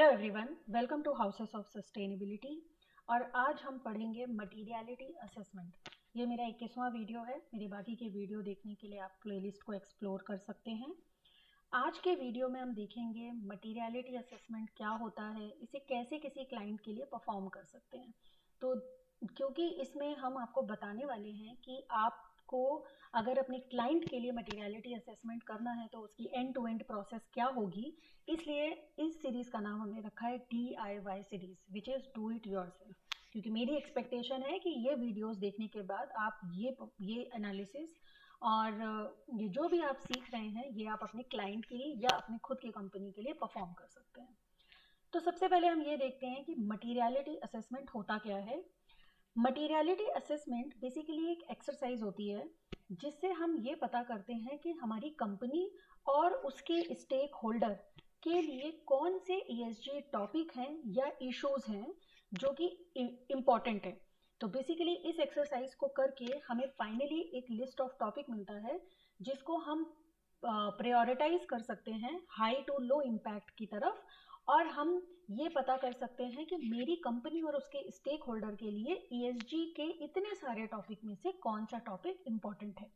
Hello everyone, welcome to houses of sustainability. और आज हम पढ़ेंगे मटीरियलिटी असेसमेंट। ये मेरा 21वां वीडियो है। मेरे बाकी के वीडियो देखने के लिए आप प्लेलिस्ट को एक्सप्लोर कर सकते हैं। आज के वीडियो में हम देखेंगे मटीरियलिटी असेसमेंट क्या होता है, इसे कैसे किसी क्लाइंट के लिए परफॉर्म कर सकते हैं। तो क्योंकि इसमें हम आपको बताने वाले हैं कि आपको अगर अपने क्लाइंट के लिए मटीरियलिटी असेसमेंट करना है तो उसकी एंड टू एंड प्रोसेस क्या होगी, इसलिए इस सीरीज़ का नाम हमने रखा है DIY series, which is do it yourself. क्योंकि मेरी एक्सपेक्टेशन है कि ये वीडियोस देखने के बाद आप ये एनालिसिस और ये जो भी आप सीख रहे हैं ये आप अपने क्लाइंट के लिए या अपने खुद की कंपनी के लिए परफॉर्म कर सकते हैं। तो सबसे पहले हम ये देखते हैं कि मटीरियलिटी असेसमेंट होता क्या है। मटीरियलिटी असेसमेंट बेसिकली एक एक्सरसाइज होती है जिससे हम ये पता करते हैं कि हमारी कंपनी और उसके स्टेक होल्डर के लिए कौन से ESG टॉपिक हैं या इश्यूज हैं जो कि इम्पॉर्टेंट है। तो बेसिकली इस एक्सरसाइज को करके हमें फाइनली एक लिस्ट ऑफ टॉपिक मिलता है जिसको हम प्रायोरिटाइज कर सकते हैं हाई टू लो इम्पैक्ट की तरफ, और हम ये पता कर सकते हैं कि मेरी कंपनी और उसके स्टेक होल्डर के लिए ESG के इतने सारे टॉपिक में से कौन सा टॉपिक इम्पॉर्टेंट है।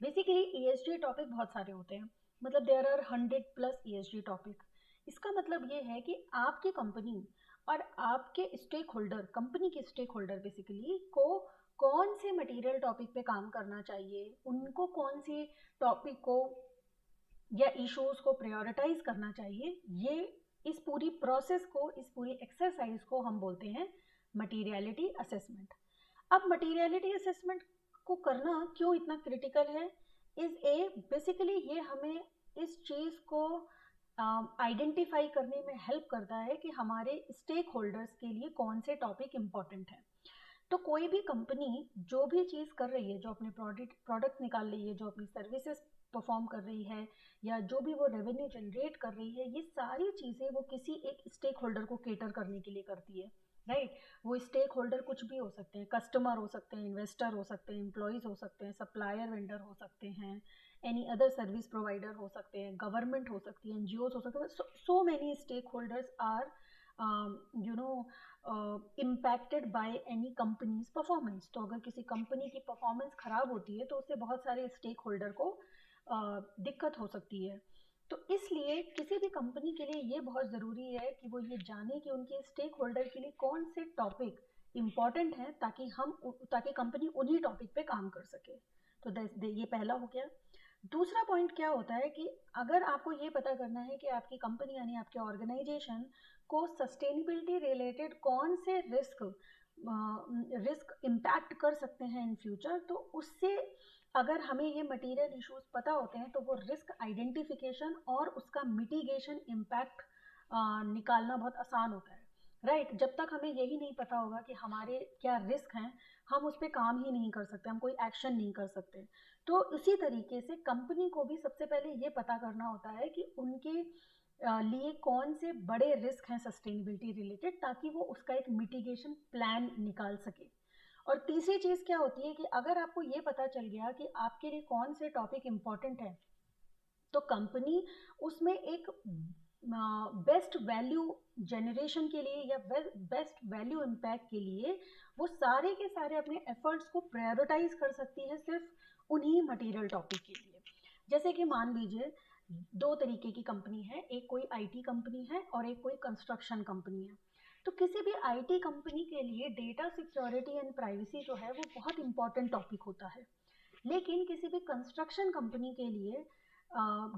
बेसिकली ESG टॉपिक बहुत सारे होते हैं, मतलब देयर आर 100+ ESG टॉपिक। इसका मतलब ये है कि आपकी कंपनी और आपके स्टेक होल्डर, कंपनी के स्टेक होल्डर बेसिकली को कौन से मटेरियल टॉपिक पे काम करना चाहिए, उनको कौन सी टॉपिक को या इश्यूज को प्रायोरिटाइज करना चाहिए। ये इस पूरी प्रोसेस को, इस पूरी एक्सरसाइज को हम बोलते हैं मटीरियलिटी असेसमेंट। अब मटीरियलिटी असेसमेंट को करना क्यों इतना क्रिटिकल है, बेसिकली ये हमें इस चीज़ को आइडेंटिफाई करने में हेल्प करता है कि हमारे स्टेक होल्डर्स के लिए कौन से टॉपिक इम्पॉर्टेंट हैं। तो कोई भी कंपनी जो भी चीज़ कर रही है, जो अपने प्रोडक्ट निकाल रही है, जो अपनी सर्विसेज परफॉर्म कर रही है, या जो भी वो रेवेन्यू जनरेट कर रही है, ये सारी चीज़ें वो किसी एक स्टेक होल्डर को केटर करने के लिए करती है, राइट। वो स्टेक होल्डर कुछ भी हो सकते हैं, कस्टमर हो सकते हैं, इन्वेस्टर हो सकते हैं, एम्प्लॉयज़ हो सकते हैं, सप्लायर वेंडर हो सकते हैं, एनी अदर सर्विस प्रोवाइडर हो सकते हैं, गवर्नमेंट हो सकती है, NGOs हो सकते हैं। So many stakeholders are impacted by any company's performance. तो अगर किसी कंपनी की परफॉर्मेंस खराब होती है तो उससे बहुत सारे स्टेक होल्डर को दिक्कत हो सकती है। तो इसलिए किसी भी कंपनी के लिए ये बहुत ज़रूरी है कि वो ये जाने कि उनके स्टेक होल्डर के लिए कौन से टॉपिक इम्पॉर्टेंट हैं, ताकि कंपनी उन्हीं टॉपिक पे काम कर सके। तो ये पहला हो गया। दूसरा पॉइंट क्या होता है कि अगर आपको ये पता करना है कि आपकी कंपनी यानी आपके ऑर्गेनाइजेशन को सस्टेनेबिलिटी रिलेटेड कौन से रिस्क इम्पैक्ट कर सकते हैं इन फ्यूचर, तो उससे अगर हमें ये मटेरियल इश्यूज पता होते हैं तो वो रिस्क आइडेंटिफिकेशन और उसका मिटिगेशन इम्पैक्ट निकालना बहुत आसान होता है, राइट। जब तक हमें यही नहीं पता होगा कि हमारे क्या रिस्क हैं, हम उस पर काम ही नहीं कर सकते, हम कोई एक्शन नहीं कर सकते। तो इसी तरीके से कंपनी को भी सबसे पहले ये पता करना होता है कि उनके लिए कौन से बड़े रिस्क हैं सस्टेनेबिलिटी रिलेटेड, ताकि वो उसका एक मिटिगेशन प्लान निकाल सके। और तीसरी चीज़ क्या होती है कि अगर आपको ये पता चल गया कि आपके लिए कौन से टॉपिक इम्पॉर्टेंट है, तो कंपनी उसमें एक बेस्ट वैल्यू जनरेशन के लिए या बेस्ट वैल्यू इम्पैक्ट के लिए वो सारे के सारे अपने एफर्ट्स को प्रायोरिटाइज कर सकती है सिर्फ उन्हीं मटेरियल टॉपिक के लिए। जैसे कि मान लीजिए दो तरीके की कंपनी है, एक कोई IT कंपनी है और एक कोई कंस्ट्रक्शन कंपनी है। तो किसी भी IT कंपनी के लिए डेटा सिक्योरिटी एंड प्राइवेसी जो है वो बहुत इंपॉर्टेंट टॉपिक होता है, लेकिन किसी भी कंस्ट्रक्शन कंपनी के लिए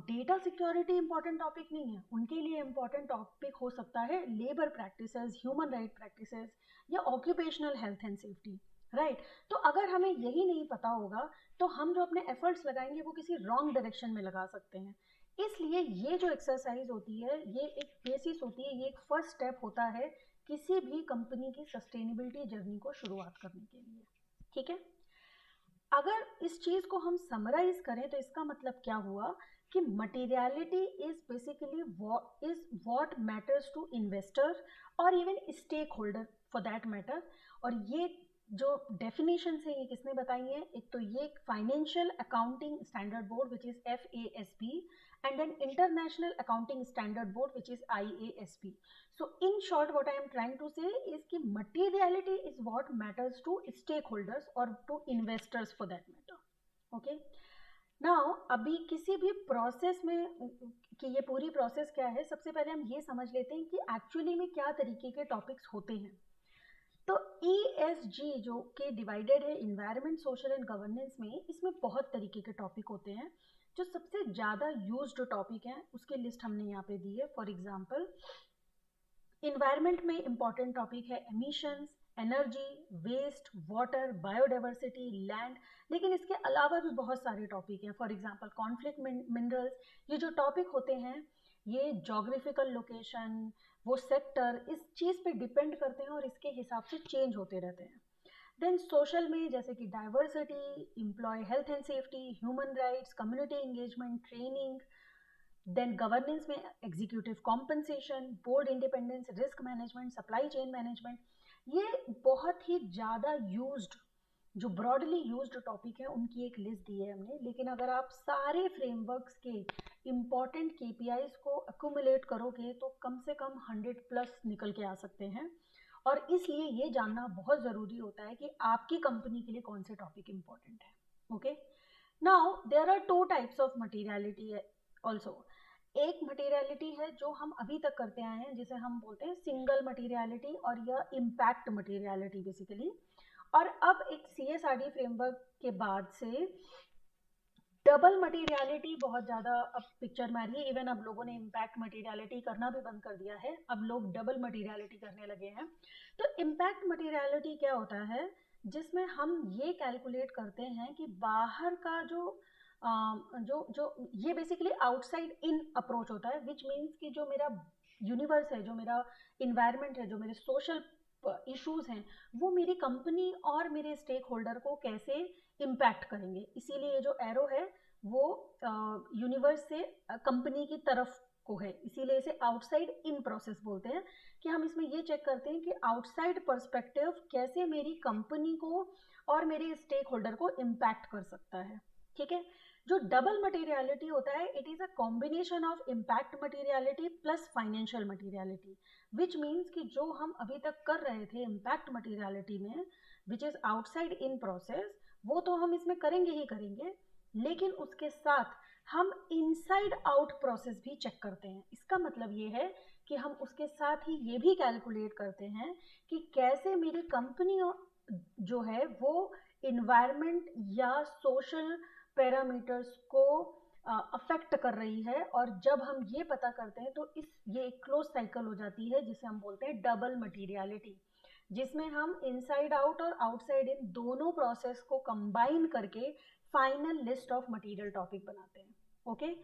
डेटा सिक्योरिटी इंपॉर्टेंट टॉपिक नहीं है। उनके लिए इंपॉर्टेंट टॉपिक हो सकता है labour practices, human right practices, या occupational health and safety, right. तो अगर हमें यही नहीं पता होगा तो हम जो अपने एफर्ट्स लगाएंगे वो किसी रॉन्ग डायरेक्शन में लगा सकते हैं। इसलिए ये जो एक्सरसाइज होती है ये एक बेसिस होती है, ये एक फर्स्ट स्टेप होता है किसी भी कंपनी की सस्टेनेबिलिटी जर्नी को शुरुआत करने के लिए, ठीक है। अगर इस चीज़ को हम समराइज करें तो इसका मतलब क्या हुआ कि materiality is basically what matters to investor और even stakeholder for that matter. और ये जो डेफिनेशन है ये किसने बताई है, एक तो ये financial accounting standard board which is FASB, and then International Accounting Standard Board, which is IASB. So in short, what I am trying to say is कि materiality is what matters to stakeholders or to investors for that matter. Okay. Now अभी किसी भी process में कि ये पूरी process क्या है, सबसे पहले हम ये समझ लेते हैं कि एक्चुअली में क्या तरीके के टॉपिक्स होते हैं. तो ESG जो कि डिवाइडेड है इन्वायरमेंट, सोशल एंड गवर्नेंस में, इसमें बहुत तरीके के टॉपिक होते हैं. जो सबसे ज़्यादा यूज्ड टॉपिक हैं उसकी लिस्ट हमने यहाँ पे दी है. फॉर एग्जांपल, इन्वायरमेंट में इंपॉर्टेंट टॉपिक है emissions, energy, waste, water, biodiversity, land. लेकिन इसके अलावा भी बहुत सारे टॉपिक हैं. For example conflict minerals. ये जो टॉपिक होते हैं ये जोग्राफिकल लोकेशन, वो सेक्टर, इस चीज़ पे डिपेंड करते हैं और इसके हिसाब से चेंज होते रहते हैं. देन सोशल में जैसे कि diversity, employ health and safety, human rights, community engagement, training. Then governance में executive compensation, board independence, risk management, supply chain management. ये बहुत ही ज़्यादा यूज्ड, जो ब्रॉडली यूज्ड टॉपिक है उनकी एक लिस्ट दी है हमने. लेकिन अगर आप सारे फ्रेमवर्क्स के इम्पॉर्टेंट KPIs को अक्यूमुलेट करोगे तो कम से कम 100+ निकल के आ सकते हैं. और इसलिए ये जानना बहुत ज़रूरी होता है कि आपकी कंपनी के लिए कौन से टॉपिक इम्पॉर्टेंट है. Okay. Now there are 2 types of materiality also. एक मटीरियलिटी है जो हम अभी तक करते आए हैं, जिसे हम बोलते हैं सिंगल मटीरियलिटी और या इम्पैक्ट मटीरियलिटी बेसिकली. और अब एक CSRD फ्रेमवर्क के बाद से डबल मटीरियलिटी बहुत ज़्यादा अब पिक्चर में आ रही है. इवन अब लोगों ने इम्पैक्ट मटीरियलिटी करना भी बंद कर दिया है, अब लोग डबल मटीरियलिटी करने लगे हैं. तो इम्पैक्ट मटीरियलिटी क्या होता है, जिसमें हम ये कैलकुलेट करते हैं कि बाहर का जो ये बेसिकली आउटसाइड इन अप्रोच होता है. विच मीन्स कि जो मेरा यूनिवर्स है, जो मेरा इन्वायरमेंट है, जो मेरे सोशल इश्यूज हैं, वो मेरी कंपनी और मेरे स्टेक होल्डर को कैसे इम्पैक्ट करेंगे. इसीलिए ये जो एरो है वो यूनिवर्स से कंपनी की तरफ को है, इसीलिए इसे आउटसाइड इन प्रोसेस बोलते हैं. कि हम इसमें ये चेक करते हैं कि आउटसाइड पर्सपेक्टिव कैसे मेरी कंपनी को और मेरे स्टेक होल्डर को इम्पैक्ट कर सकता है. ठीक है. जो डबल मटीरियलिटी होता है, it is a combination of impact materiality plus financial materiality. Which means कि जो हम अभी तक कर रहे थे इम्पैक्ट मटीरियलिटी में, which is outside in process, वो तो हम इसमें करेंगे ही करेंगे, लेकिन उसके साथ हम इनसाइड आउट प्रोसेस भी चेक करते हैं. इसका मतलब ये है कि हम उसके साथ ही ये भी कैलकुलेट करते हैं कि कैसे मेरी कंपनी जो है वो इन्वायरमेंट या सोशल पैरामीटर्स को अफेक्ट कर रही है. और जब हम ये पता करते हैं तो ये एक क्लोज साइकिल हो जाती है, जिसे हम बोलते हैं डबल मटीरियलिटी, जिसमें हम इनसाइड आउट और आउटसाइड इन दोनों प्रोसेस को कंबाइन करके final list of material topic बनाते हैं. ओके.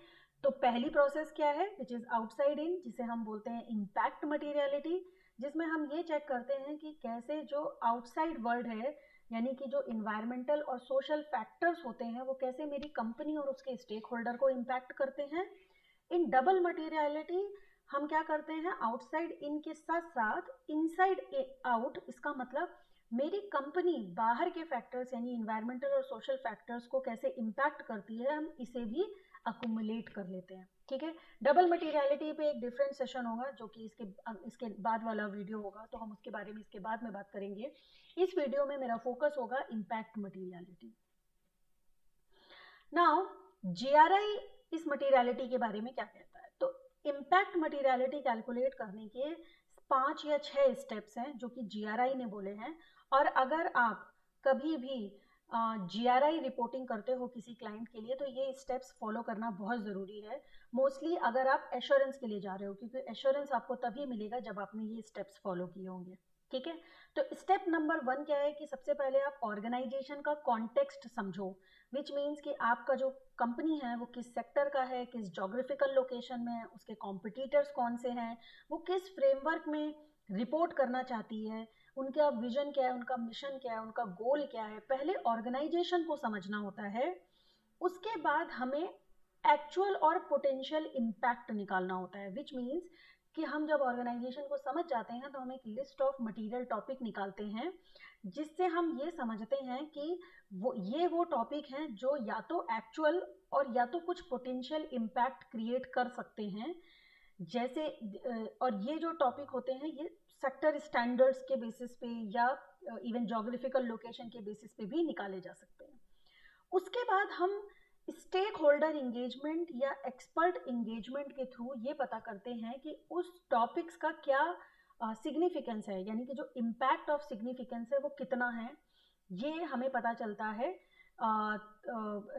तो पहली प्रोसेस क्या है, विच इज आउटसाइड इन, जिसे हम बोलते हैं इम्पैक्ट मटीरियलिटी, जिसमें हम ये चेक करते हैं कि कैसे जो आउटसाइड वर्ल्ड है, यानी कि जो इन्वायरमेंटल और सोशल फैक्टर्स होते हैं, वो कैसे मेरी कंपनी और उसके स्टेक होल्डर को इम्पैक्ट करते हैं. इन डबल मटीरियलिटी हम क्या करते हैं, आउटसाइड इन के साथ साथ इनसाइड आउट. इसका मतलब मेरी कंपनी बाहर के फैक्टर्स यानी इन्वायरमेंटल और सोशल फैक्टर्स को कैसे इम्पैक्ट करती है, हम इसे भी अक्यूमुलेट कर लेते हैं. ठीक है. डबल मटीरियलिटी पे एक डिफरेंट सेशन होगा, जो कि इसके बाद वाला वीडियो होगा, तो हम उसके बारे में इसके बाद में बात करेंगे. इस वीडियो में मेरा फोकस होगा इम्पैक्ट मटीरियलिटी. नाउ GRI इस मटीरियलिटी के बारे में क्या कहता है. तो इम्पैक्ट मटीरियलिटी कैलकुलेट करने के 5 या 6 स्टेप्स हैं जो कि GRI ने बोले हैं. और अगर आप कभी भी GRI रिपोर्टिंग करते हो किसी क्लाइंट के लिए, तो ये स्टेप्स फॉलो करना बहुत ज़रूरी है. मोस्टली अगर आप एश्योरेंस के लिए जा रहे हो, क्योंकि एश्योरेंस आपको तभी मिलेगा जब आपने ये स्टेप्स फॉलो किए होंगे. ठीक है. तो स्टेप नंबर 1 क्या है कि सबसे पहले आप ऑर्गेनाइजेशन का कॉन्टेक्स्ट समझो. विच मीन्स कि आपका जो कंपनी है वो किस सेक्टर का है, किस जोग्राफिकल लोकेशन में है, उसके कॉम्पिटिटर्स कौन से हैं, वो किस फ्रेमवर्क में रिपोर्ट करना चाहती है, उनका विजन क्या है, उनका मिशन क्या है, उनका गोल क्या है. पहले ऑर्गेनाइजेशन को समझना होता है. उसके बाद हमें एक्चुअल और पोटेंशियल इम्पैक्ट निकालना होता है. विच मीन्स कि हम जब ऑर्गेनाइजेशन को समझ जाते हैं तो हम एक लिस्ट ऑफ मटेरियल टॉपिक निकालते हैं, जिससे हम ये समझते हैं कि वो टॉपिक हैं जो या तो एक्चुअल और या तो कुछ पोटेंशियल इम्पैक्ट क्रिएट कर सकते हैं। जैसे और ये जो टॉपिक होते हैं ये सेक्टर स्टैंडर्ड्स के बेसिस पे या इवन जोग्राफिकल लोकेशन के बेसिस पे भी निकाले जा सकते हैं। उसके बाद हम स्टेक होल्डर इंगेजमेंट या एक्सपर्ट इंगेजमेंट के थ्रू ये पता करते हैं कि उस टॉपिक्स का क्या सिग्निफिकेंस है, यानी कि जो इम्पैक्ट ऑफ सिग्निफिकेंस है वो कितना है, ये हमें पता चलता है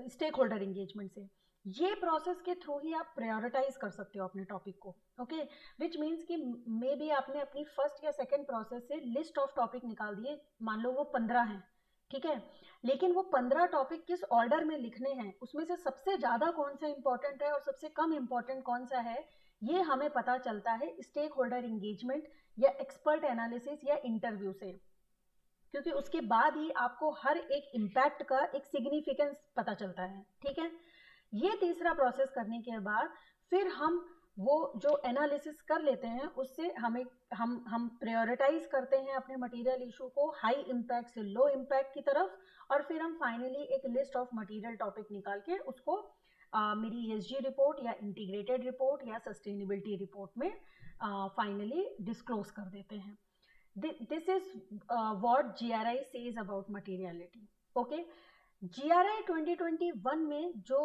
स्टेक होल्डर इंगेजमेंट से। ये प्रोसेस के थ्रू ही आप प्रायोरिटाइज कर सकते हो अपने टॉपिक को, ओके, विच मीन्स कि मे बी आपने अपनी फर्स्ट या सेकेंड प्रोसेस से लिस्ट ऑफ टॉपिक निकाल दिए, मान लो वो 15 हैं, ठीक है, लेकिन वो 15 टॉपिक किस ऑर्डर में लिखने हैं, उसमें से सबसे ज़्यादा कौन सा इंपॉर्टेंट है और सबसे कम इंपॉर्टेंट कौन सा है, ये हमें पता चलता है स्टेक होल्डर इंगेजमेंट या एक्सपर्ट एनालिसिस या इंटरव्यू से, क्योंकि उसके बाद ही आपको हर एक इम्पैक्ट का एक सिग्निफिकेंस पता चलता है, ठीक है। ये तीसरा प्रोसेस करने के बाद फिर हम वो जो एनालिसिस कर लेते हैं उससे हम प्रायोरिटाइज करते हैं अपने मटेरियल इशू को हाई इम्पैक्ट से लो इम्पैक्ट की तरफ, और फिर हम फाइनली एक लिस्ट ऑफ मटेरियल टॉपिक निकाल के उसको मेरी ESG रिपोर्ट या इंटीग्रेटेड रिपोर्ट या सस्टेनेबिलिटी रिपोर्ट में फाइनली डिस्क्लोज कर देते हैं। This is what GRI says about materiality. Okay, GRI 2021 में जो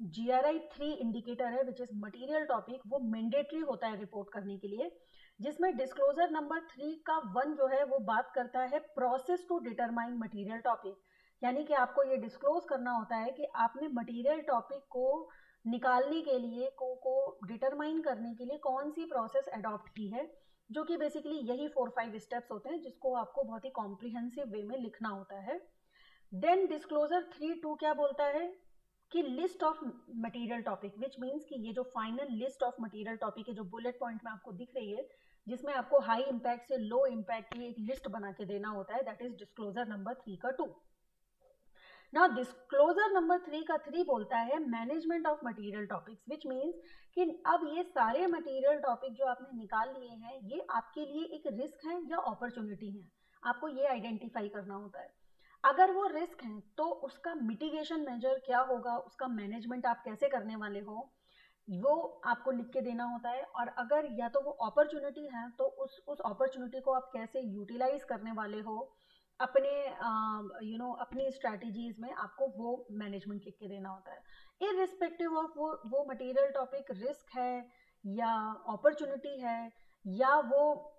GRI 3 इंडिकेटर है विच इज मटीरियल टॉपिक, वो मैंडेटरी होता है रिपोर्ट करने के लिए, जिसमें डिस्क्लोजर नंबर 3 का 1 जो है वो बात करता है process to determine material topic, यानी कि आपको ये डिस्क्लोज करना होता है कि आपने मटीरियल टॉपिक को निकालने के लिए को डिटरमाइन करने के लिए कौन सी प्रोसेस अडॉप्ट की है, जो कि बेसिकली यही 4-5 स्टेप्स होते हैं जिसको आपको बहुत ही कॉम्प्रिहेंसिव वे में लिखना होता है। देन डिस्क्लोजर 3.2 क्या बोलता है कि list of material topic, which means कि ये जो final list of material topic है जो बुलेट पॉइंट में आपको दिख रही है, जिसमें आपको हाई इम्पैक्ट से लो इम्पैक्ट की एक लिस्ट बना के देना होता है, दैट इज डिस्क्लोजर नंबर 3 का 2। नाउ डिस्क्लोजर नंबर 3 का 3 बोलता है management of material topics, which means कि अब ये सारे मटेरियल टॉपिक जो आपने निकाल लिए हैं ये आपके लिए एक रिस्क है या अपॉर्चुनिटी है, आपको ये आइडेंटिफाई करना होता है। अगर वो रिस्क है तो उसका मिटिगेशन मेजर क्या होगा, उसका मैनेजमेंट आप कैसे करने वाले हो, वो आपको लिख के देना होता है। और अगर या तो वो अपॉर्चुनिटी है तो उस अपॉर्चुनिटी को आप कैसे यूटिलाइज करने वाले हो अपने अपनी स्ट्रैटेजीज में, आपको वो मैनेजमेंट लिख के देना होता है। इररिस्पेक्टिव ऑफ वो मटेरियल टॉपिक रिस्क है या अपॉर्चुनिटी है या वो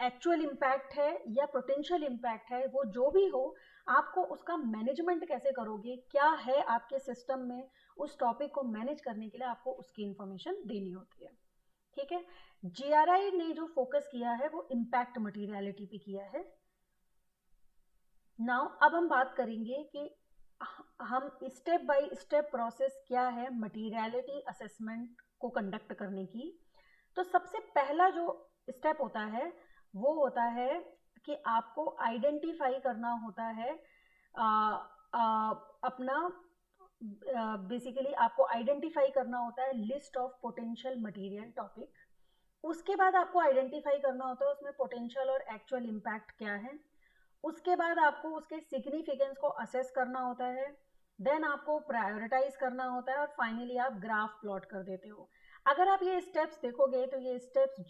एक्चुअल इम्पैक्ट है या पोटेंशियल इम्पैक्ट है, वो जो भी हो, आपको उसका मैनेजमेंट कैसे करोगे, क्या है आपके सिस्टम में, उस टॉपिक को मैनेज करने के लिए आपको उसकी इंफॉर्मेशन देनी होती है, ठीक है। GRI ने जो फोकस किया है वो इम्पैक्ट मटीरियलिटी पे किया है। नाउ अब हम बात करेंगे कि हम स्टेप बाय स्टेप प्रोसेस क्या है मटीरियलिटी असेसमेंट को कंडक्ट करने की। तो सबसे पहला जो स्टेप होता है वो होता है कि आपको आइडेंटिफाई करना होता है अपना बेसिकली आपको आइडेंटिफाई करना होता है list of potential material topic. उसके बाद आपको आइडेंटिफाई करना होता है उसमें पोटेंशियल और एक्चुअल इम्पैक्ट क्या है। उसके बाद आपको उसके सिग्निफिकेंस को असेस करना होता है, देन आपको प्रायोरिटाइज करना होता है और फाइनली आप ग्राफ प्लॉट कर देते हो। अगर आप ये स्टेप्स देखोगे तो ये स्टेप्स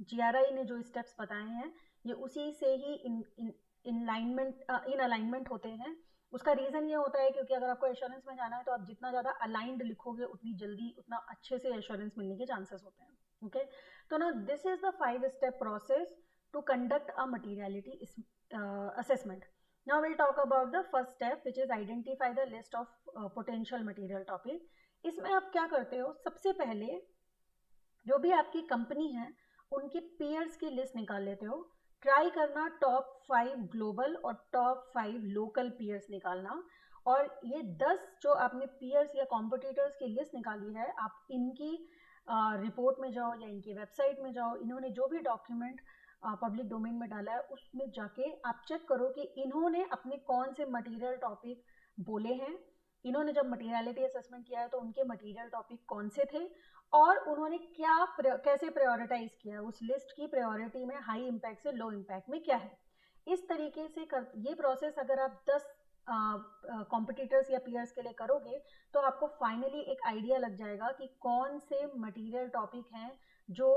GRI ने जो स्टेप्स बताए हैं ये उसी से ही इन अलाइनमेंट होते हैं। उसका रीजन ये होता है क्योंकि अगर आपको एश्योरेंस में जाना है तो आप जितना ज़्यादा अलाइंड लिखोगे उतनी जल्दी उतना अच्छे से एश्योरेंस मिलने के चांसेस होते हैं, ओके। तो ना this is the 5 step process to conduct a materiality assessment. Now we'll talk about the first step which is identify the list of potential material topic. इसमें आप क्या करते हो, सबसे पहले जो भी आपकी कंपनी है उनके पेयर्स की लिस्ट निकाल लेते हो। ट्राई करना टॉप 5 ग्लोबल और टॉप 5 लोकल पेयर्स निकालना, और ये 10 जो आपने पेयर्स या कॉम्पिटिटर्स की लिस्ट निकाली है आप इनकी रिपोर्ट में जाओ या इनकी वेबसाइट में जाओ, इन्होंने जो भी डॉक्यूमेंट पब्लिक डोमेन में डाला है उसमें जाके आप चेक करो कि इन्होंने अपने कौन से मटेरियल टॉपिक बोले हैं इन्होंने जब मटीरियलिटी असेसमेंट किया है तो उनके मटीरियल टॉपिक कौन से थे और उन्होंने कैसे प्रायोरिटाइज किया है, उस लिस्ट की प्रायोरिटी में हाई इम्पैक्ट से लो इम्पैक्ट में क्या है। इस तरीके से ये प्रोसेस अगर आप 10 कॉम्पिटिटर्स या पीयर्स के लिए करोगे तो आपको फाइनली एक आइडिया लग जाएगा कि कौन से मटेरियल टॉपिक हैं जो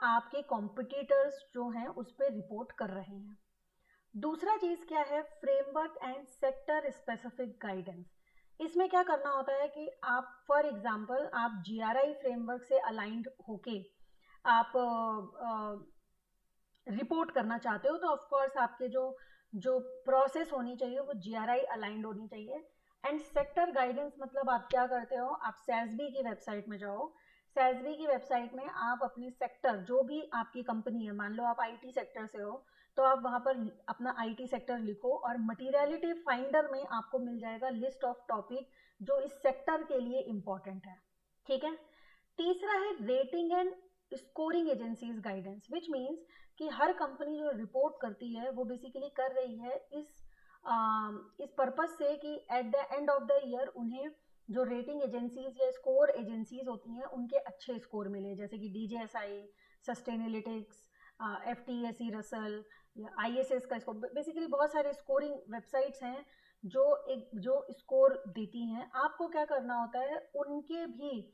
आपके कॉम्पिटिटर्स जो हैं उस पर रिपोर्ट कर रहे हैं। दूसरा चीज क्या है, framework and sector specific guidance. इसमें क्या करना होता है कि आप फॉर एग्जांपल आप जीआरआई फ्रेमवर्क से अलाइंड होके आप रिपोर्ट करना चाहते हो तो ऑफ कोर्स आपके जो प्रोसेस होनी चाहिए वो जीआरआई अलाइंड होनी चाहिए। एंड सेक्टर गाइडेंस मतलब आप क्या करते हो, आप SASB की वेबसाइट में जाओ। SASB की वेबसाइट में आप अपने सेक्टर, जो भी आपकी कंपनी है, मान लो आप आईटी सेक्टर से हो तो आप वहां पर अपना आईटी सेक्टर लिखो और मटीरियलिटी फाइंडर में आपको मिल जाएगा लिस्ट ऑफ टॉपिक जो इस सेक्टर के लिए इंपॉर्टेंट है। ठीक है। तीसरा है rating and scoring agencies guidance, which means कि हर कंपनी जो रिपोर्ट करती है वो बेसिकली कर रही है इस पर्पज से कि at the end of the year उन्हें जो रेटिंग एजेंसीज या स्कोर एजेंसीज होती हैं उनके अच्छे स्कोर मिले, जैसे कि DJSI, सस्टेनालिटिक्स, FTSE रसल या ISS का स्कोर। बेसिकली बहुत सारे स्कोरिंग वेबसाइट्स हैं जो स्कोर देती हैं। आपको क्या करना होता है, उनके भी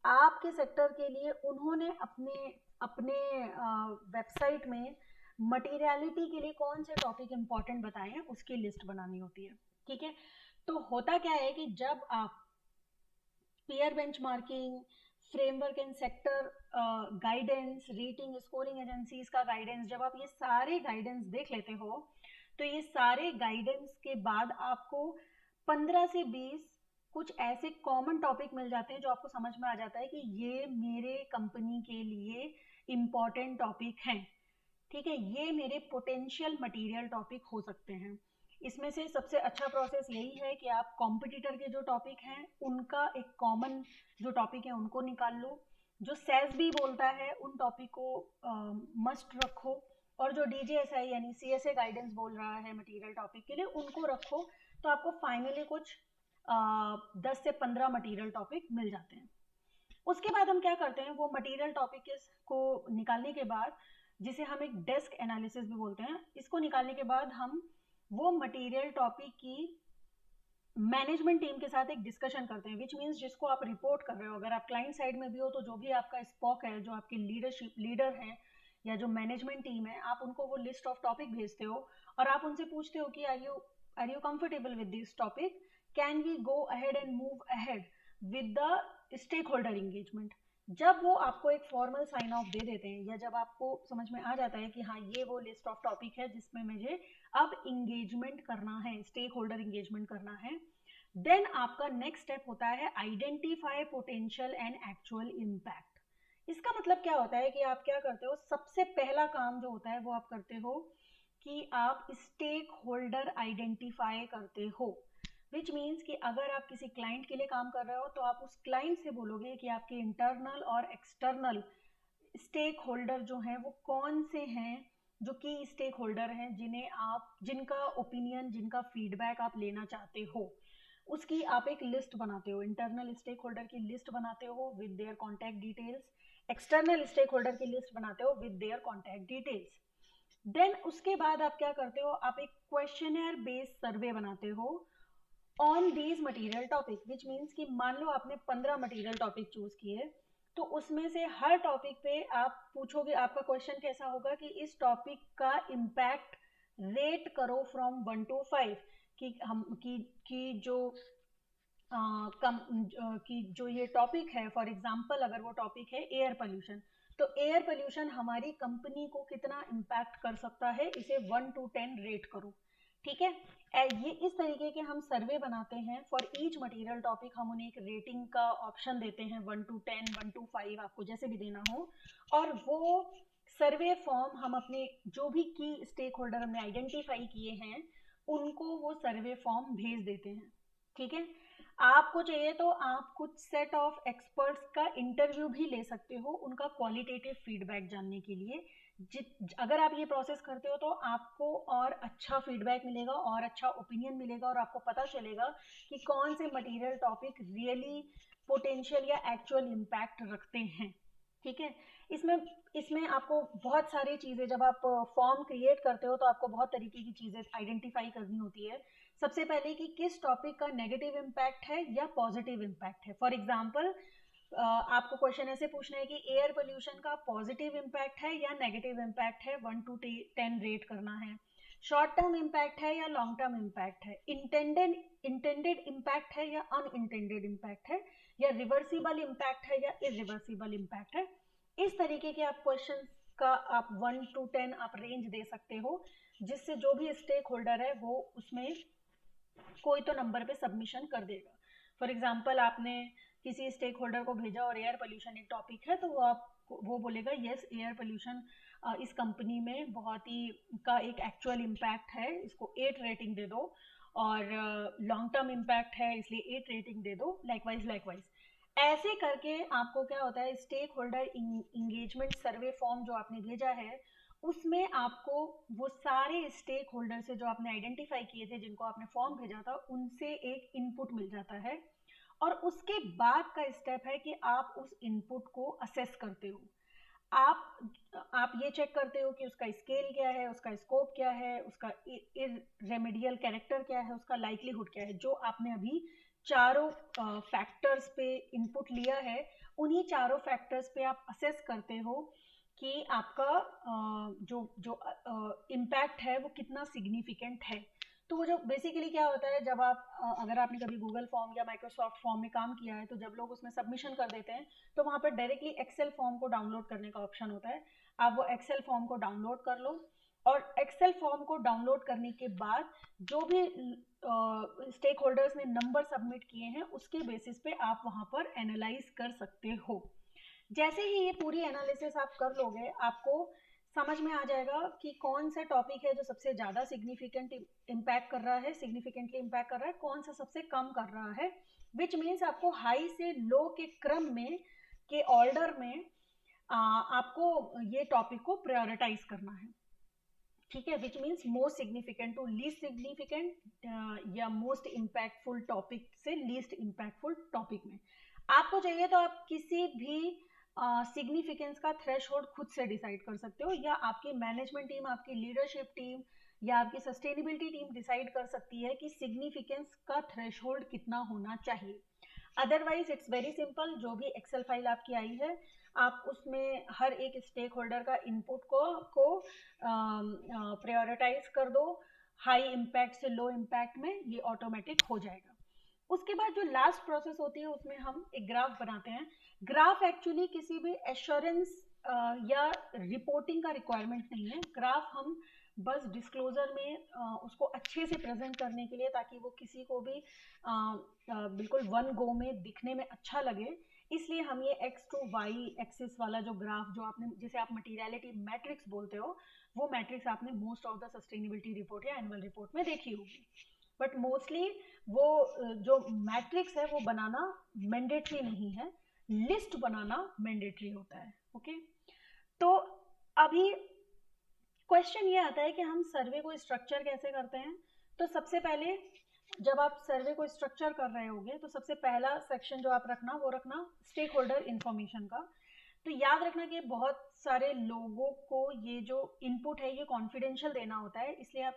आपके सेक्टर के लिए उन्होंने अपने वेबसाइट में मटेरियलिटी के लिए कौन से टॉपिक इंपॉर्टेंट बताए हैं उसकी लिस्ट बनानी होती है। ठीक है। तो होता क्या है कि जब आप peer benchmarking, framework and sector guidance, rating, scoring agencies का गाइडेंस, जब आप ये सारे गाइडेंस देख लेते हो तो ये सारे गाइडेंस के बाद आपको 15 से 20 कुछ ऐसे कॉमन टॉपिक मिल जाते हैं जो आपको समझ में आ जाता है कि ये मेरे कंपनी के लिए इम्पॉर्टेंट टॉपिक हैं। ठीक है, ये मेरे पोटेंशियल मटेरियल टॉपिक हो सकते हैं। इसमें से सबसे अच्छा प्रोसेस यही है कि आप कॉम्पिटिटर के जो टॉपिक हैं उनका एक कॉमन जो टॉपिक है उनको निकाल लो, जो SASB बोलता है उन टॉपिक को मस्ट रखो, और जो DJSI यानी CSA गाइडेंस बोल रहा है मटेरियल टॉपिक के लिए उनको रखो। तो आपको फाइनली कुछ 10 से 15 मटेरियल टॉपिक मिल जाते हैं। उसके बाद हम क्या करते हैं, वो मटेरियल टॉपिक को निकालने के बाद, जिसे हम एक डेस्क एनालिसिस भी बोलते हैं, इसको निकालने के बाद हम वो मटेरियल टॉपिक की मैनेजमेंट टीम के साथ एक डिस्कशन करते हैं, विच मीन्स जिसको आप रिपोर्ट कर रहे हो, अगर आप क्लाइंट साइड में भी हो तो जो भी आपका स्पॉक है, जो आपके लीडर हैं या जो मैनेजमेंट टीम है, आप उनको वो लिस्ट ऑफ टॉपिक भेजते हो और आप उनसे पूछते हो कि are you comfortable with this topic, can we go ahead and move ahead with the stakeholder engagement. जब वो आपको एक फॉर्मल साइन ऑफ दे देते हैं या जब आपको समझ में आ जाता है कि हाँ ये वो लिस्ट ऑफ टॉपिक है जिसमें मुझे अब इंगेजमेंट करना है, स्टेक होल्डर इंगेजमेंट करना है, देन आपका नेक्स्ट स्टेप होता है identify potential and actual impact. इसका मतलब क्या होता है कि आप क्या करते हो, सबसे पहला काम जो होता है वो आप करते हो कि आप स्टेक होल्डर आइडेंटिफाई करते हो, विच मीन्स कि अगर आप किसी क्लाइंट के लिए काम कर रहे हो तो आप उस क्लाइंट से बोलोगे कि आपके इंटरनल और एक्सटर्नल स्टेक होल्डर जो हैं वो कौन से हैं, जो की स्टेक होल्डर हैं जिनका ओपिनियन, जिनका फीडबैक आप लेना चाहते हो। उसकी आप एक लिस्ट बनाते हो, इंटरनल स्टेक होल्डर की लिस्ट बनाते हो with their contact details, external stakeholder की लिस्ट बनाते हो with their contact details. Then उसके बाद आप क्या करते हो, आप एक क्वेश्चनर बेस्ड सर्वे बनाते हो on these material topic, which means कि मान लो आपने 15 मटेरियल टॉपिक चूज किए, तो उसमें से हर टॉपिक पे आप पूछोगे, आपका क्वेश्चन कैसा होगा कि इस टॉपिक का इम्पैक्ट रेट करो फ्रॉम 1 to 5, कि जो ये टॉपिक है, फॉर एग्जांपल अगर वो टॉपिक है एयर पोल्यूशन, तो एयर पोल्यूशन हमारी कंपनी को कितना इम्पैक्ट कर सकता है, इसे 1 to 10 रेट करो। ठीक है, ये इस तरीके के हम सर्वे बनाते हैं फॉर ईच मटेरियल टॉपिक। हम उन्हें एक रेटिंग का ऑप्शन देते हैं 1 to 10, 1 to 5, आपको जैसे भी देना हो, और वो सर्वे फॉर्म हम अपने जो भी की स्टेक होल्डर हमने आइडेंटिफाई किए हैं उनको वो सर्वे फॉर्म भेज देते हैं। ठीक है, आपको चाहिए तो आप कुछ सेट ऑफ एक्सपर्ट्स का इंटरव्यू भी ले सकते हो उनका क्वालिटेटिव फीडबैक जानने के लिए। अगर आप ये प्रोसेस करते हो तो आपको और अच्छा फीडबैक मिलेगा और अच्छा ओपिनियन मिलेगा और आपको पता चलेगा कि कौन से मटेरियल टॉपिक रियली पोटेंशियल या एक्चुअल इम्पैक्ट रखते हैं। ठीक है, इसमें इसमें आपको बहुत सारी चीज़ें, जब आप फॉर्म क्रिएट करते हो तो आपको बहुत तरीके की चीज़ें आइडेंटिफाई करनी होती है। सबसे पहले कि किस टॉपिक का नेगेटिव इम्पैक्ट है या पॉजिटिव इम्पैक्ट है। फॉर एग्जांपल आपको क्वेश्चन ऐसे पूछना है कि एयर पोल्यूशन का पॉजिटिव इम्पैक्ट है या नेगेटिव इम्पैक्ट है, 1 to 10 रेट करना है। शॉर्ट टर्म इम्पैक्ट है या लॉन्ग टर्म इम्पैक्ट है, इंटेंडेड इम्पैक्ट है या अनइंटेंडेड इम्पैक्ट है, या रिवर्सिबल इम्पैक्ट है या इरिवर्सिबल इम्पैक्ट है। इस तरीके के आप क्वेश्चन का आप 1 to 10 आप रेंज दे सकते हो, जिससे जो भी स्टेक होल्डर है वो उसमें कोई तो नंबर पे सबमिशन कर देगा। फॉर एग्जांपल आपने किसी स्टेक होल्डर को भेजा और एयर पोल्यूशन एक टॉपिक है, तो वो बोलेगा यस, एयर पोल्यूशन इस कंपनी में बहुत ही का एक एक्चुअल इम्पैक्ट है, इसको 8 रेटिंग दे दो, और लॉन्ग टर्म इम्पैक्ट है इसलिए 8 रेटिंग दे दो, लाइकवाइज। ऐसे करके आपको क्या होता है, स्टेक होल्डर इंगेजमेंट सर्वे फॉर्म जो आपने भेजा है उसमें आपको वो सारे स्टेक होल्डर से जो आपने आइडेंटिफाई किए थे, जिनको आपने फॉर्म भेजा था, उनसे एक इनपुट मिल जाता है। और उसके बाद का स्टेप है कि आप उस इनपुट को असेस करते हो। आप ये चेक करते हो कि उसका स्केल क्या है, उसका स्कोप क्या है, उसका रेमेडियल कैरेक्टर क्या है, उसका लाइक्लीहुड क्या है। जो आपने अभी चारों फैक्टर्स पे इनपुट लिया है, उन्हीं चारों फैक्टर्स पे आप असेस करते हो कि आपका जो जो इम्पैक्ट है वो कितना सिग्निफिकेंट है। तो वो जो बेसिकली क्या होता है, जब आप अगर आपने कभी गूगल फॉर्म या माइक्रोसॉफ्ट फॉर्म में काम किया है, तो जब लोग उसमें सबमिशन कर देते हैं तो वहाँ पर डायरेक्टली एक्सेल फॉर्म को डाउनलोड करने का ऑप्शन होता है। आप वो एक्सेल फॉर्म को डाउनलोड कर लो, और एक्सेल फॉर्म को डाउनलोड करने के बाद जो भी स्टेक होल्डर्स ने नंबर सबमिट किए हैं उसके बेसिस पे आप वहाँ पर एनालाइज कर सकते हो। जैसे ही ये पूरी एनालिसिस आप कर लोगे, आपको समझ में आ जाएगा कि कौन सा टॉपिक है जो सबसे ज़्यादा सिग्निफिकेंटली इम्पैक्ट कर रहा है, कौन सा सबसे कम कर रहा है। विच मीन्स आपको हाई से लो के क्रम में, के ऑर्डर में आपको ये टॉपिक को प्रायोरिटाइज करना है। ठीक है, which means most significant to least significant, या मोस्ट इम्पैक्टफुल टॉपिक से लीस्ट इम्पैक्टफुल टॉपिक में। आपको चाहिए तो आप किसी भी सिग्निफिकेंस का थ्रेशहोल्ड खुद से डिसाइड कर सकते हो, या आपकी मैनेजमेंट टीम, आपकी लीडरशिप टीम या आपकी सस्टेनेबिलिटी टीम डिसाइड कर सकती है कि सिग्निफिकेंस का थ्रेशहोल्ड कितना होना चाहिए। अदरवाइज इट्स वेरी सिंपल, जो भी एक्सेल फाइल आपकी आई है आप उसमें हर एक स्टेक होल्डर का इनपुट को प्रायोरिटाइज कर दो, हाई इम्पैक्ट से लो इम्पैक्ट में, ये ऑटोमेटिक हो जाएगा। उसके बाद जो लास्ट प्रोसेस होती है उसमें हम एक ग्राफ बनाते हैं। ग्राफ एक्चुअली किसी भी एश्योरेंस या रिपोर्टिंग का रिक्वायरमेंट नहीं है। ग्राफ हम बस डिस्क्लोजर में उसको अच्छे से प्रेजेंट करने के लिए, ताकि वो किसी को भी बिल्कुल वन गो में दिखने में अच्छा लगे, इसलिए हम ये एक्स टू वाई एक्सिस वाला जो ग्राफ, जो आपने, जिसे आप मटीरियलिटी मैट्रिक्स बोलते हो, वो मैट्रिक्स आपने most of the sustainability report या एनुअल रिपोर्ट में देखी होगी। बट मोस्टली वो जो मैट्रिक्स है वो बनाना मैंडेटरी नहीं है, लिस्ट बनाना मैंडेटरी होता है। ओके, तो अभी क्वेश्चन ये आता है कि हम सर्वे को स्ट्रक्चर कैसे करते हैं। तो सबसे पहले जब आप सर्वे को स्ट्रक्चर कर रहे होगे तो सबसे पहला सेक्शन जो आप रखना, वो रखना स्टेक होल्डर इंफॉर्मेशन का। तो याद रखना कि बहुत सारे लोगों को ये जो इनपुट है ये कॉन्फिडेंशियल देना होता है, इसलिए आप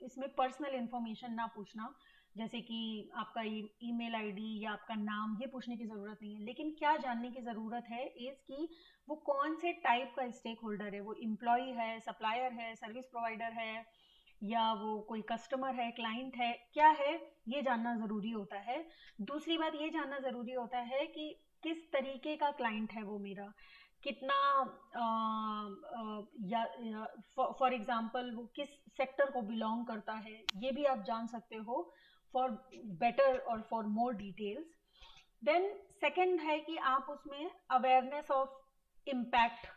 इसमें पर्सनल इंफॉर्मेशन ना पूछना, जैसे कि आपका ईमेल आईडी या आपका नाम, ये पूछने की ज़रूरत नहीं है। लेकिन क्या जानने की ज़रूरत है इस कि वो कौन से टाइप का स्टेक होल्डर है, वो एम्प्लॉय है, सप्लायर है, सर्विस प्रोवाइडर है, या वो कोई कस्टमर है, क्लाइंट है, क्या है, ये जानना ज़रूरी होता है। दूसरी बात ये जानना ज़रूरी होता है कि किस तरीके का क्लाइंट है वो मेरा, कितना या फॉर एग्जांपल वो किस सेक्टर को बिलोंग करता है, ये भी आप जान सकते हो फॉर बेटर और for more details. Then second है कि आप उसमें अवेयरनेस ऑफ इम्पैक्ट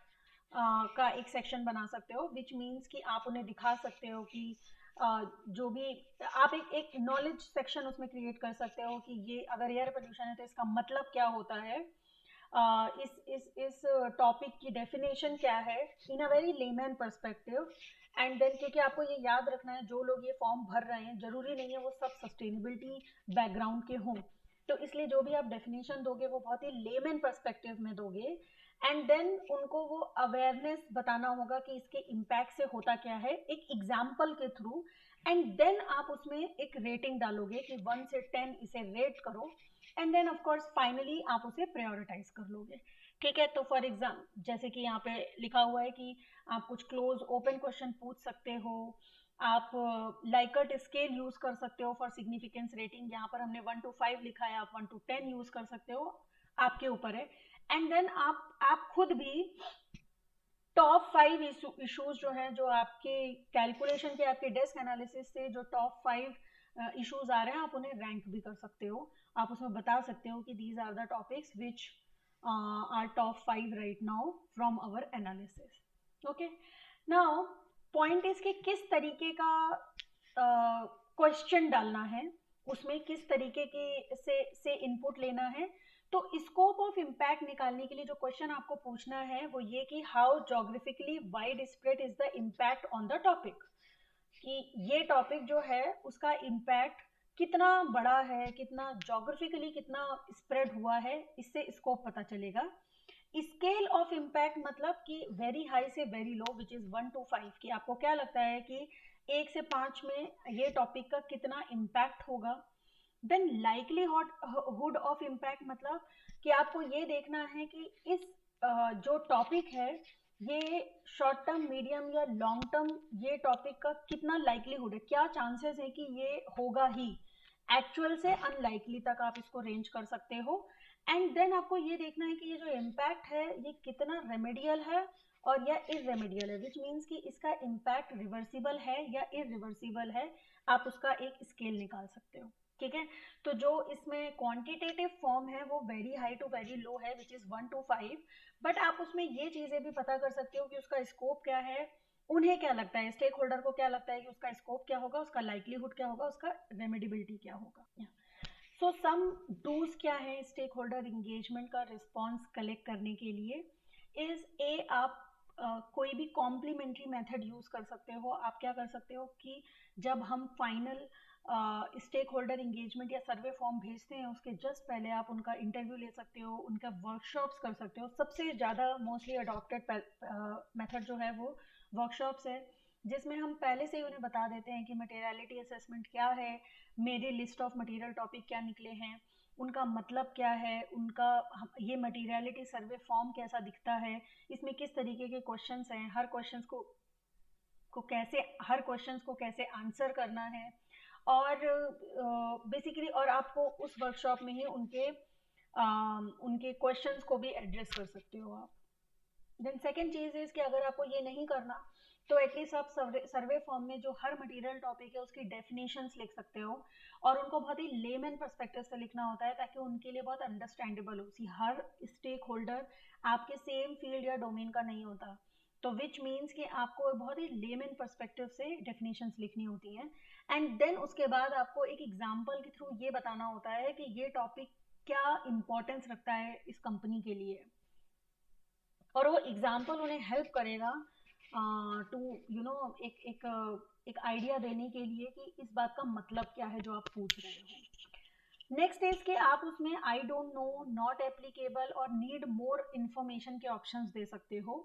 का एक सेक्शन बना सकते हो, विच मीन्स कि आप उन्हें दिखा सकते हो कि जो भी आप एक नॉलेज सेक्शन उसमें क्रिएट कर सकते हो कि ये अगर एयर पोल्यूशन है तो इसका मतलब क्या होता है, इस टॉपिक की डेफिनेशन क्या है in a very layman perspective. And then क्योंकि आपको ये याद रखना है जो लोग ये फॉर्म भर रहे हैं जरूरी नहीं है वो सब सस्टेनेबिलिटी बैकग्राउंड के हों, तो इसलिए जो भी आप डेफिनेशन दोगे वो बहुत ही लेमैन पर्सपेक्टिव में दोगे। एंड देन उनको वो अवेयरनेस बताना होगा कि इसके इम्पैक्ट से होता क्या है एक एग्जाम्पल के थ्रू। एंड देन आप उसमें एक रेटिंग डालोगे कि 1 से 10 इसे रेट करो। And then of course finally आप उसे प्रायोरिटाइज कर लोगे। ठीक है, तो फॉर एग्जाम जैसे कि यहाँ पे लिखा हुआ है कि आप कुछ क्लोज ओपन क्वेश्चन पूछ सकते हो, आप लाइकर्ट स्केल यूज कर सकते हो फॉर सिग्निफिकेंस रेटिंग, यहाँ पर हमने 1 to 5 लिखा है, आप 1 to 10 यूज कर सकते हो, आपके ऊपर है। एंड देन आप खुद भी टॉप 5 इश्यूज जो हैं जो आपके कैलकुलेशन के आपके डेस्क एनालिसिस से जो टॉप 5 इश्यूज आ रहे हैं आप उन्हें रैंक भी कर सकते हो। आप उसमें बता सकते हो कि these are the topics which are top 5 right now from our analysis. Okay, now point is कि किस तरीके का क्वेश्चन डालना है, उसमें किस तरीके की से इनपुट लेना है। तो स्कोप ऑफ इम्पैक्ट निकालने के लिए जो क्वेश्चन आपको पूछना है वो ये कि how geographically wide spread is the impact on the topic, कि ये टॉपिक जो है उसका इम्पैक्ट कितना बड़ा है, कितना जोग्राफिकली कितना स्प्रेड हुआ है, इससे स्कोप पता चलेगा। स्केल ऑफ इम्पैक्ट मतलब कि वेरी हाई से very low which is 1 to 5, कि आपको क्या लगता है कि 1 से 5 में ये टॉपिक का कितना इम्पैक्ट होगा। देन लाइकलीहुड ऑफ इम्पैक्ट मतलब कि आपको ये देखना है कि इस जो टॉपिक है ये शॉर्ट टर्म मीडियम या लॉन्ग टर्म ये टॉपिक का कितना लाइकलीहुड है, क्या चांसेस है कि ये होगा ही, एक्चुअल से अनलाइकली तक आप इसको रेंज कर सकते हो। एंड देन आपको ये देखना है कि ये जो इम्पैक्ट है ये कितना रेमेडियल है और या इरेमेडियल है, विच मीन्स कि इसका इम्पैक्ट रिवर्सिबल है या इरिवर्सिबल है, आप उसका एक स्केल निकाल सकते हो। ठीक है, तो जो इसमें क्वांटिटेटिव फॉर्म है वो very high to very low है विच इज 1 to 5, बट आप उसमें ये चीजें भी पता कर सकते हो कि उसका स्कोप क्या है, उन्हें क्या लगता है, स्टेक होल्डर को क्या लगता है कि उसका स्कोप क्या होगा, उसका लाइकलीहुड क्या होगा, उसका रेमेडिबिलिटी क्या होगा। सो सम टूल्स क्या है स्टेक होल्डर इंगेजमेंट का रिस्पॉन्स कलेक्ट करने के लिए इज आप कोई भी कॉम्प्लीमेंट्री मेथड यूज कर सकते हो। आप क्या कर सकते हो कि जब हम फाइनल स्टेक होल्डर इंगेजमेंट या सर्वे फॉर्म भेजते हैं उसके जस्ट पहले आप उनका इंटरव्यू ले सकते हो, उनका वर्कशॉप्स कर सकते हो। सबसे ज़्यादा मोस्टली अडॉप्टेड मेथड जो है वो वर्कशॉप्स है, जिसमें हम पहले से ही उन्हें बता देते हैं कि मटेरियलिटी असेसमेंट क्या है, मेरी लिस्ट ऑफ मटेरियल टॉपिक क्या निकले हैं, उनका मतलब क्या है, उनका ये मटेरियलिटी सर्वे फॉर्म कैसा दिखता है, इसमें किस तरीके के क्वेश्चंस हैं, हर क्वेश्चंस को कैसे आंसर करना है, और बेसिकली और आपको उस वर्कशॉप में ही उनके क्वेश्चंस को भी एड्रेस कर सकते हो आप। देन सेकेंड चीज इज कि अगर आपको ये नहीं करना तो एटलीस्ट आप सर्वे फॉर्म में जो हर मटेरियल टॉपिक है उसकी डेफिनेशंस लिख सकते हो, और उनको बहुत ही लेमैन पर्सपेक्टिव से लिखना होता है ताकि उनके लिए बहुत अंडरस्टैंडेबल हो। सी हर स्टेक होल्डर आपके सेम फील्ड या डोमेन का नहीं होता, तो विच मीन्स कि आपको बहुत ही लेमैन पर्सपेक्टिव से डेफिनेशंस लिखनी होती हैं। एंड देन उसके बाद आपको एक एग्जाम्पल के थ्रू ये बताना होता है कि ये टॉपिक क्या इम्पोर्टेंस रखता है इस कंपनी के लिए, और वो एग्जाम्पल उन्हें हेल्प करेगा टू एक आइडिया देने के लिए कि इस बात का मतलब क्या है जो आप पूछ रहे हो। नेक्स्ट इज कि आप उसमें I don't know, not applicable और नीड मोर इंफॉर्मेशन के ऑप्शंस दे सकते हो,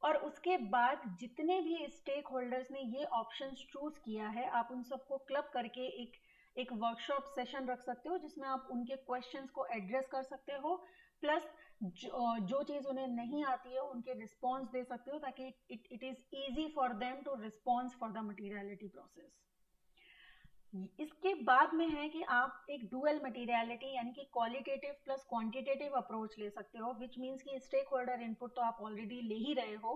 और उसके बाद जितने भी स्टेक होल्डर्स ने ये ऑप्शंस चूज किया है आप उन सबको क्लब करके एक वर्कशॉप सेशन रख सकते हो जिसमें आप उनके क्वेश्चंस को एड्रेस कर सकते हो, प्लस जो चीज उन्हें नहीं आती है उनके रिस्पॉन्स दे सकते हो ताकि it is easy for them to response for the materiality process. इसके बाद में है कि आप एक डुअल मटीरियलिटी यानी कि क्वालिटेटिव प्लस क्वांटिटेटिव अप्रोच ले सकते हो, विच मीन्स कि स्टेक होल्डर इनपुट तो आप ऑलरेडी ले ही रहे हो,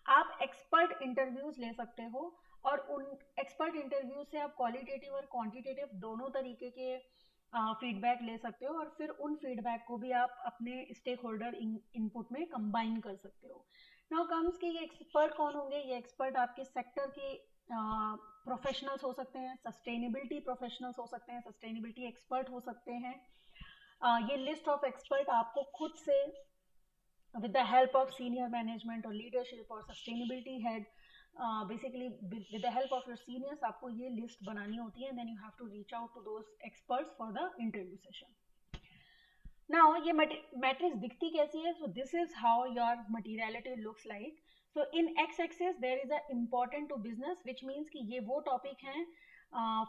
आप एक्सपर्ट इंटरव्यूज ले सकते हो, और उन एक्सपर्ट इंटरव्यू से आप क्वालिटेटिव और क्वांटिटेटिव दोनों तरीके के फीडबैक ले सकते हो, और फिर उन फीडबैक को भी आप अपने स्टेक होल्डर इनपुट में कंबाइन कर सकते हो। नाउ कम्स कि ये एक्सपर्ट कौन होंगे, ये एक्सपर्ट आपके सेक्टर के प्रोफेशनल्स हो सकते हैं, सस्टेनेबिलिटी प्रोफेशनल्स हो सकते हैं, सस्टेनेबिलिटी एक्सपर्ट हो सकते हैं। ये लिस्ट ऑफ एक्सपर्ट आपको खुद से with the help of senior management or leadership or sustainability head, basically with the help of your seniors आपको ये list बनानी होती है, then you have to reach out to those experts for the interview session. Now ये matrix दिखती कैसी है? So this is how your materiality looks like. So in x axis there is a important to business, which means कि ये वो topic हैं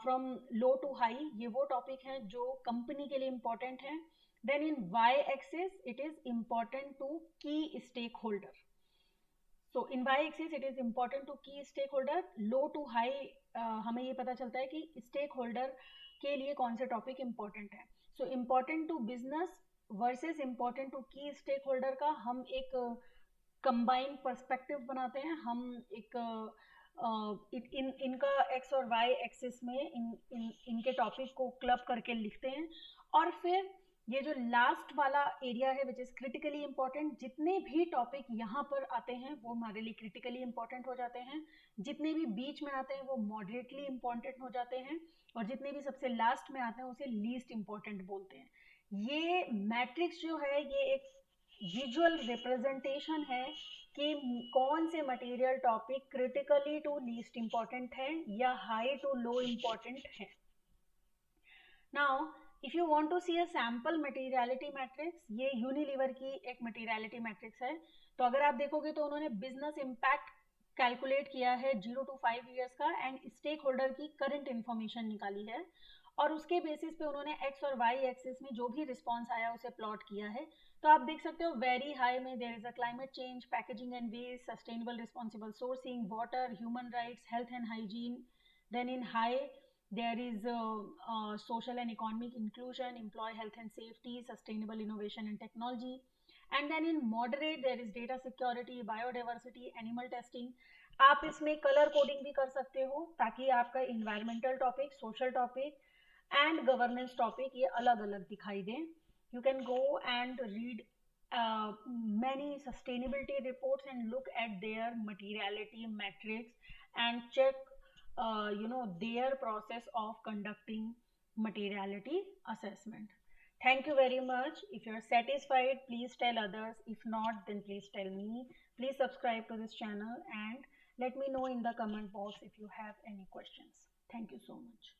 from low to high, ये वो topic हैं जो company के लिए important हैं. Then in y-axis it is important to key stakeholder. So in y-axis it is important to key stakeholder. Low to high हमें ये पता चलता है कि stakeholder के लिए कौन से topic important है. So important to business versus important to key stakeholder का हम एक combined perspective बनाते हैं. हम एक इनका x और y axis में इनके topic को club करके लिखते हैं. और फिर ये जो लास्ट वाला एरिया है विच इज क्रिटिकली इंपॉर्टेंट, जितने भी टॉपिक यहाँ पर आते हैं वो हमारे लिए क्रिटिकली इंपॉर्टेंट हो जाते हैं, जितने भी बीच में आते हैं वो मॉडरेटली इंपॉर्टेंट हो जाते हैं, और जितने भी सबसे लास्ट में आते हैं उसे लीस्ट इंपॉर्टेंट बोलते हैं. ये मैट्रिक्स जो है ये एक विजुअल रिप्रेजेंटेशन है कि कौन से material topic critically to least important है या हाई टू लो इंपॉर्टेंट है. Now if you want to see a sample materiality matrix, ये यूनिलीवर की एक materiality matrix है. तो अगर आप देखोगे तो उन्होंने business impact कैलकुलेट किया है 0 to 5 years का एंड स्टेक होल्डर की करंट इंफॉर्मेशन निकाली है, और उसके बेसिस पे उन्होंने x और y एक्सिस में जो भी रिस्पॉन्स आया उसे प्लॉट किया है. तो आप देख सकते हो वेरी हाई में there is a climate change, packaging and waste, sustainable responsible sourcing, water, human rights, health and hygiene. Then in high there is social and economic inclusion, employee health and safety, sustainable innovation and technology. And then in moderate there is data security, biodiversity, animal testing. आप इसमें colour coding भी कर सकते हो ताकि आपका environmental topic, social topic and governance topic ये अलग अलग दिखाई दें. You can go and read many sustainability reports and look at their materiality metrics and check their process of conducting materiality assessment. Thank you very much. If you're satisfied, please tell others. If not, then please tell me. Please subscribe to this channel and let me know in the comment box if you have any questions. Thank you so much.